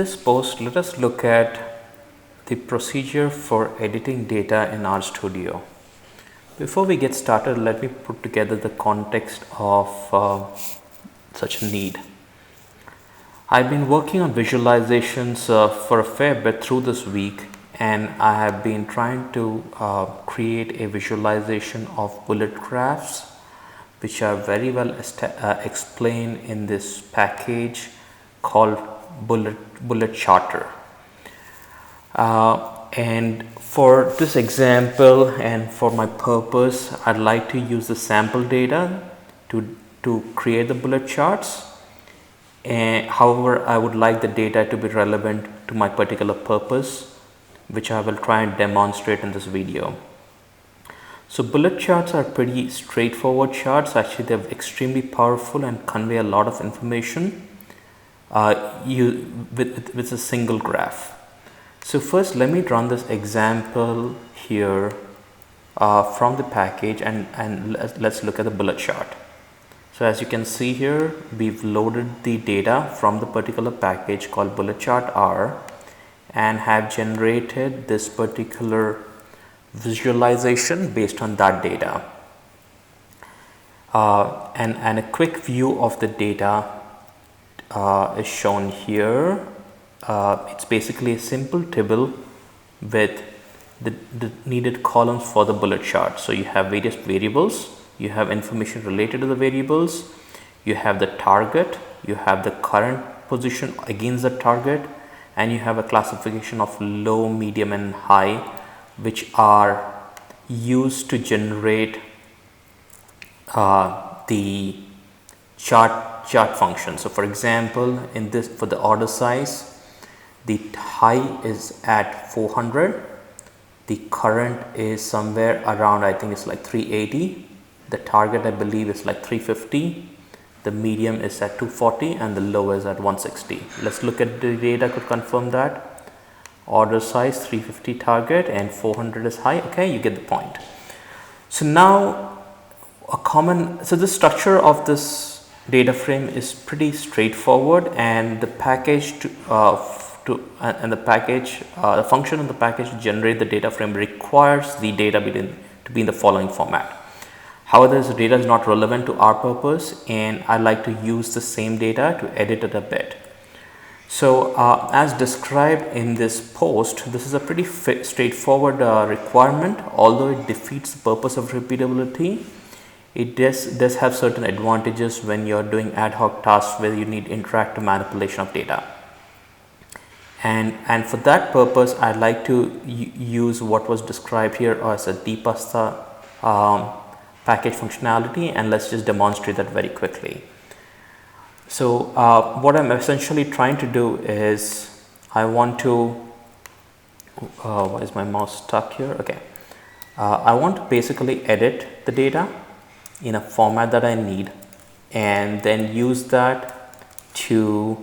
This post, let us look at the procedure for editing data in RStudio. Before we get started, let me put together the context of such a need. I've been working on visualizations for a fair bit through this week, and I have been trying to create a visualization of bullet graphs, which are very well explained in this package called bullet charter. And for this example and for my purpose, I'd like to use the sample data to create the bullet charts. And however, I would like the data to be relevant to my particular purpose, which I will try and demonstrate in this video. So bullet charts are pretty straightforward charts. Actually, they're extremely powerful and convey a lot of information with a single graph. So first, let me run this example here from the package, and let's look at the bullet chart. So as you can see here, we've loaded the data from the particular package called bullet chart R and have generated this particular visualization based on that data. And a quick view of the data is shown here. It's basically a simple table with the needed columns for the bullet chart. So you have various variables, you have information related to the variables, you have the target, you have the current position against the target, and you have a classification of low, medium and high, which are used to generate the chart function. So for example, in this, for the order size, the high is at 400, the current is somewhere around, I think it's like 380, the target I believe is like 350, the medium is at 240 and the low is at 160. Let's look at the data to confirm that. Order size 350 target and 400 is high. Okay, you get the point. So now so the structure of this data frame is pretty straightforward, and the package the function in the package to generate the data frame requires the data to be in the following format. However, this data is not relevant to our purpose, and I like to use the same data to edit it a bit. So as described in this post, this is a pretty straightforward requirement. Although it defeats the purpose of repeatability, it does have certain advantages when you're doing ad hoc tasks where you need interactive manipulation of data. And for that purpose, I'd like to use what was described here as a dpasta package functionality, and let's just demonstrate that very quickly. So what I'm essentially trying to do is I want to why is my mouse stuck here? Okay, I want to basically edit the data in a format that I need, and then use that to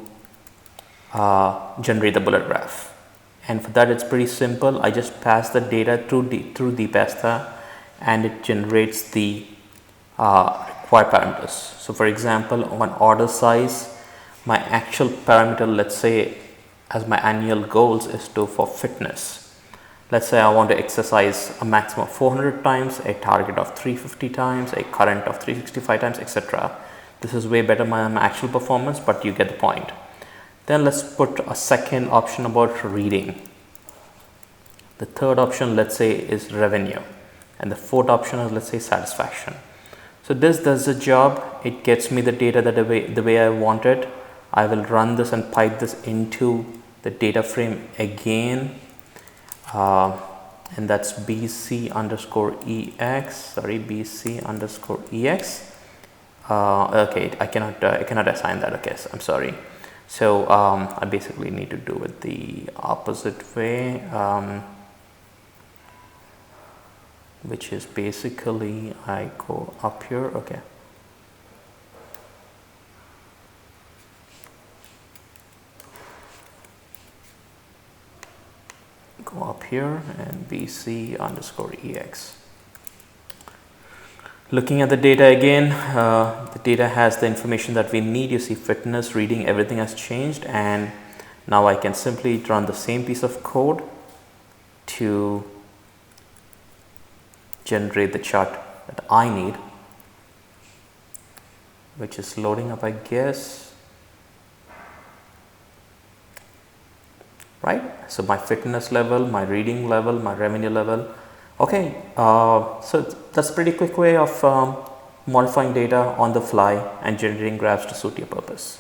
generate the bullet graph. And for that, it's pretty simple. I just pass the data through dpasta, and it generates the required parameters. So for example, on order size, my actual parameter, let's say as my annual goals, is for fitness. Let's say I want to exercise a maximum of 400 times, a target of 350 times, a current of 365 times, etc. This is way better than my actual performance, but you get the point. Then let's put a second option about reading. The third option, let's say, is revenue, and the fourth option is, let's say, satisfaction. So this does the job. It gets me the data the way I want it. I will run this and pipe this into the data frame again, and that's bc underscore ex. Okay, I cannot assign that. Okay, so I'm sorry. So I basically need to do it the opposite way, which is basically I go up here. Okay, go up here and bc underscore ex. Looking at the data again, the data has the information that we need. You see fitness, reading, everything has changed, and Now I can simply run the same piece of code to generate the chart that I need, which is loading up, I guess. Right? So my fitness level, my reading level, my revenue level. Okay, so that's a pretty quick way of modifying data on the fly and generating graphs to suit your purpose.